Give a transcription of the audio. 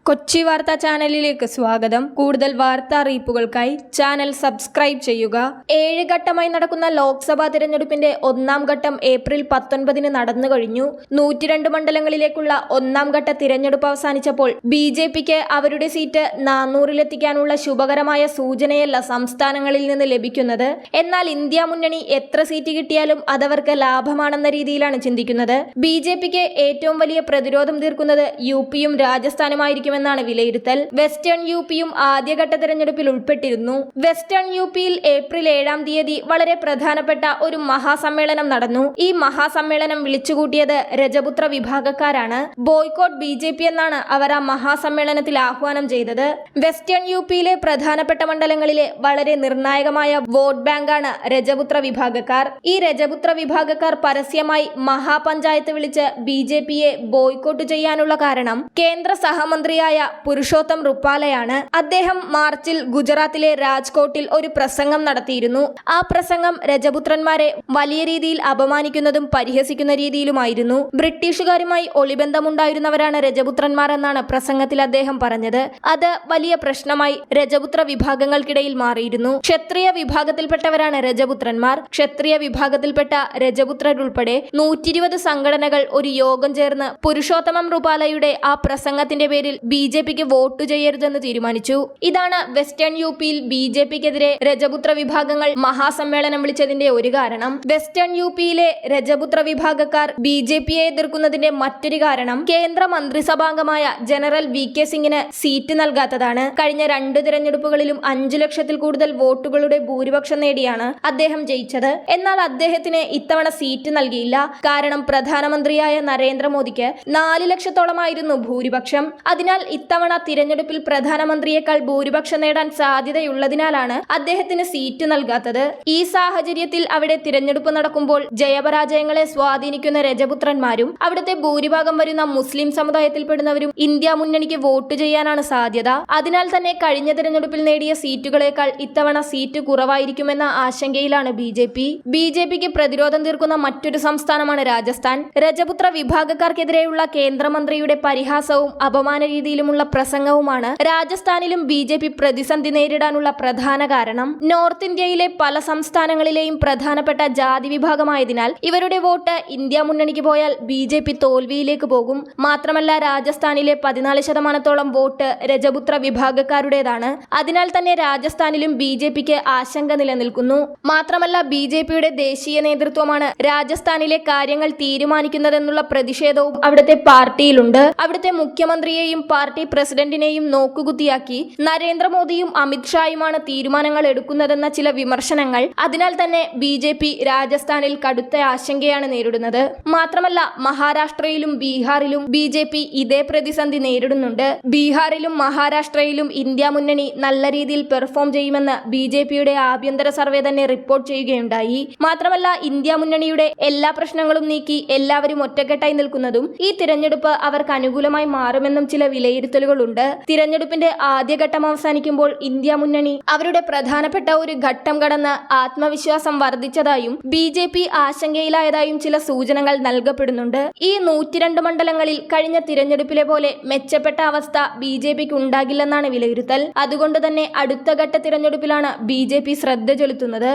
കൊച്ചി വാർത്താ ചാനലിലേക്ക് സ്വാഗതം. കൂടുതൽ വാർത്താ അറിയിപ്പുകൾക്കായി ചാനൽ സബ്സ്ക്രൈബ് ചെയ്യുക. 7 ഘട്ടമായി നടക്കുന്ന ലോക്സഭാ തിരഞ്ഞെടുപ്പിന്റെ 1ാം ഘട്ടം ഏപ്രിൽ 19 നടന്നു കഴിഞ്ഞു. 102 മണ്ഡലങ്ങളിലേക്കുള്ള 1ാം ഘട്ട തിരഞ്ഞെടുപ്പ് അവസാനിച്ചപ്പോൾ ബിജെപിക്ക് അവരുടെ സീറ്റ് 400-ലെത്തിക്കാനുള്ള ശുഭകരമായ സൂചനയല്ല സംസ്ഥാനങ്ങളിൽ നിന്ന് ലഭിക്കുന്നത്. എന്നാൽ ഇന്ത്യ മുന്നണി എത്ര സീറ്റ് കിട്ടിയാലും അതവർക്ക് ലാഭമാണെന്ന രീതിയിലാണ് ചിന്തിക്കുന്നത്. ബിജെപിക്ക് ഏറ്റവും വലിയ പ്രതിരോധം തീർക്കുന്നത് യുപിയും രാജസ്ഥാനുമായിരിക്കും ാണ് വിലയിരുത്തൽ. വെസ്റ്റേൺ യുപിയും ആദ്യഘട്ട തെരഞ്ഞെടുപ്പിൽ ഉൾപ്പെട്ടിരുന്നു. വെസ്റ്റേൺ യുപിയിൽ ഏപ്രിൽ 7-ാം തീയതി വളരെ പ്രധാനപ്പെട്ട ഒരു മഹാസമ്മേളനം നടന്നു. ഈ മഹാസമ്മേളനം വിളിച്ചുകൂട്ടിയത് രജപുത്ര വിഭാഗക്കാരാണ്. ബോയ്ക്കോട്ട് ബിജെപി എന്നാണ് അവർ ആ മഹാസമ്മേളനത്തിൽ ആഹ്വാനം ചെയ്തത്. വെസ്റ്റേൺ യുപിയിലെ പ്രധാനപ്പെട്ട മണ്ഡലങ്ങളിലെ വളരെ നിർണായകമായ വോട്ട് ബാങ്കാണ് രജപുത്ര വിഭാഗക്കാർ. ഈ രജപുത്ര വിഭാഗക്കാർ പരസ്യമായി മഹാപഞ്ചായത്ത് വിളിച്ച് ബിജെപിയെ ബോയ്ക്കോട്ട് ചെയ്യാനുള്ള കാരണം കേന്ദ്ര സഹമന്ത്രിയായ പുരുഷോത്തം റുപ്പാലയാണ്. അദ്ദേഹം മാർച്ചിൽ ഗുജറാത്തിലെ രാജ്കോട്ടിൽ ഒരു പ്രസംഗം നടത്തിയിരുന്നു. ആ പ്രസംഗം രജപുത്രന്മാരെ വലിയ രീതിയിൽ അപമാനിക്കുന്നതും പരിഹസിക്കുന്ന രീതിയിലുമായിരുന്നു. ബ്രിട്ടീഷുകാരുമായി ഒളിബന്ധമുണ്ടായിരുന്നവരാണ് രജപുത്രന്മാർ എന്നാണ് പ്രസംഗത്തിൽ അദ്ദേഹം പറഞ്ഞത്. അത് വലിയ പ്രശ്നമായി രജപുത്ര വിഭാഗങ്ങൾക്കിടയിൽ മാറിയിരുന്നു. ക്ഷത്രിയ വിഭാഗത്തിൽപ്പെട്ടവരാണ് രജപുത്രന്മാർ. ക്ഷത്രിയ വിഭാഗത്തിൽപ്പെട്ട രജപുത്രരുൾപ്പെടെ 120 സംഘടനകൾ ഒരു യോഗം ചേർന്ന് പുരുഷോത്തമം റുപാലയുടെ ആ പ്രസംഗത്തിന്റെ പേരിൽ ബിജെപിക്ക് വോട്ട് ചെയ്യരുതെന്ന് തീരുമാനിച്ചു. ഇതാണ് വെസ്റ്റേൺ യുപിയിൽ ബിജെപിക്കെതിരെ രജപുത്ര വിഭാഗങ്ങൾ മഹാസമ്മേളനം വിളിച്ചതിന്റെ ഒരു കാരണം. വെസ്റ്റേൺ യുപിയിലെ രജപുത്ര വിഭാഗക്കാർ ബിജെപിയെ എതിർക്കുന്നതിന്റെ മറ്റൊരു കാരണം കേന്ദ്ര മന്ത്രിസഭാംഗമായ ജനറൽ വി.കെ. സിംഗിന് സീറ്റ് നൽകാത്തതാണ്. കഴിഞ്ഞ 2 തിരഞ്ഞെടുപ്പുകളിലും 5 ലക്ഷത്തിൽ കൂടുതൽ വോട്ടുകളുടെ ഭൂരിപക്ഷം നേടിയാണ് അദ്ദേഹം ജയിച്ചത്. എന്നാൽ അദ്ദേഹത്തിന് ഇത്തവണ സീറ്റ് നൽകിയില്ല. കാരണം പ്രധാനമന്ത്രിയായ നരേന്ദ്രമോദിക്ക് 4 ലക്ഷത്തോളമായിരുന്നു ഭൂരിപക്ഷം. അതിനാൽ ഇത്തവണ തിരഞ്ഞെടുപ്പിൽ പ്രധാനമന്ത്രിയേക്കാൾ ഭൂരിപക്ഷം നേടാൻ സാധ്യതയുള്ളതിനാലാണ് അദ്ദേഹത്തിന് സീറ്റ് നൽകാത്തത്. ഈ സാഹചര്യത്തിൽ അവിടെ തിരഞ്ഞെടുപ്പ് നടക്കുമ്പോൾ ജയപരാജയങ്ങളെ സ്വാധീനിക്കുന്ന രജപുത്രന്മാരും അവിടുത്തെ ഭൂരിഭാഗം വരുന്ന മുസ്ലിം സമുദായത്തിൽപ്പെടുന്നവരും ഇന്ത്യ മുന്നണിക്ക് വോട്ട് ചെയ്യാനാണ് സാധ്യത. അതിനാൽ തന്നെ കഴിഞ്ഞ തിരഞ്ഞെടുപ്പിൽ നേടിയ സീറ്റുകളേക്കാൾ ഇത്തവണ സീറ്റ് കുറവായിരിക്കുമെന്ന ആശങ്കയിലാണ് ബിജെപി. ബിജെപിക്ക് പ്രതിരോധം തീർക്കുന്ന മറ്റൊരു സംസ്ഥാനമാണ് രാജസ്ഥാൻ. രജപുത്ര വിഭാഗക്കാർക്കെതിരെയുള്ള കേന്ദ്രമന്ത്രിയുടെ പരിഹാസവും അപമാന രീതിയിലുമുള്ള പ്രസംഗവുമാണ് രാജസ്ഥാനിലും ബിജെപി പ്രതിസന്ധി നേരിടാനുള്ള പ്രധാന കാരണം. നോർത്ത് ഇന്ത്യയിലെ പല സംസ്ഥാനങ്ങളിലെയും പ്രധാനപ്പെട്ട ജാതി വിഭാഗമായതിനാൽ ഇവരുടെ വോട്ട് ഇന്ത്യ മുന്നണിക്ക് പോയാൽ ബിജെപി തോൽവിയിലേക്ക് പോകും. മാത്രമല്ല രാജസ്ഥാനിലെ 14% വോട്ട് രജപുത്ര വിഭാഗക്കാരുടേതാണ്. അതിനാൽ തന്നെ രാജസ്ഥാനിലും ബിജെപിക്ക് ആശങ്ക നിലനിൽക്കുന്നു. മാത്രമല്ല ബിജെപിയുടെ ദേശീയ നേതൃത്വമാണ് രാജസ്ഥാനിലെ കാര്യങ്ങൾ തീരുമാനിക്കുന്നതെന്നുള്ള പ്രതിഷേധവും അവിടുത്തെ പാർട്ടിയിലുണ്ട്. അവിടുത്തെ മുഖ്യമന്ത്രിയെയും പാർട്ടി പ്രസിഡന്റിനെയും നോക്കുകുത്തിയാക്കി നരേന്ദ്രമോദിയും അമിത്ഷായുമാണ് തീരുമാനങ്ങൾ എടുക്കുന്നതെന്ന ചില വിമർശനങ്ങൾ. അതിനാൽ തന്നെ ബിജെപി രാജസ്ഥാനിൽ കടുത്ത ആശങ്കയാണ് നേരിടുന്നത്. മാത്രമല്ല മഹാരാഷ്ട്രയിലും ബീഹാറിലും ബിജെപി ഇതേ പ്രതിസന്ധി നേരിടുന്നുണ്ട്. ബീഹാറിലും മഹാരാഷ്ട്രയിലും ഇന്ത്യ മുന്നണി നല്ല രീതിയിൽ പെർഫോം ചെയ്യുമെന്ന് ബിജെപിയുടെ ആഭ്യന്തര സർവേ തന്നെ റിപ്പോർട്ട് ചെയ്യുകയുണ്ടായി. മാത്രമല്ല ഇന്ത്യ മുന്നണിയുടെ എല്ലാ പ്രശ്നങ്ങളും നീക്കി എല്ലാവരും ഒറ്റക്കെട്ടായി നിൽക്കുന്നതും ഈ തിരഞ്ഞെടുപ്പ് അവർക്ക് അനുകൂലമായി മാറുമെന്നും ചില വിലയിരുത്തലുകളുണ്ട്. തിരഞ്ഞെടുപ്പിന്റെ ആദ്യഘട്ടം അവസാനിക്കുമ്പോൾ ഇന്ത്യ മുന്നണി അവരുടെ പ്രധാനപ്പെട്ട ഒരു ഘട്ടം കടന്ന് ആത്മവിശ്വാസം വർദ്ധിച്ചതായും ബിജെപി ആശങ്കയിലായതായും ചില സൂചനകൾ നൽകപ്പെടുന്നുണ്ട്. ഈ 102 മണ്ഡലങ്ങളിൽ കഴിഞ്ഞ തിരഞ്ഞെടുപ്പിലെ പോലെ മെച്ചപ്പെട്ട അവസ്ഥ ബിജെപിക്ക് ഉണ്ടാകില്ലെന്നാണ് വിലയിരുത്തൽ. അതുകൊണ്ട് തന്നെ അടുത്ത ഘട്ട തിരഞ്ഞെടുപ്പിലാണ് ബിജെപി ശ്രദ്ധ ചെലുത്തുന്നത്.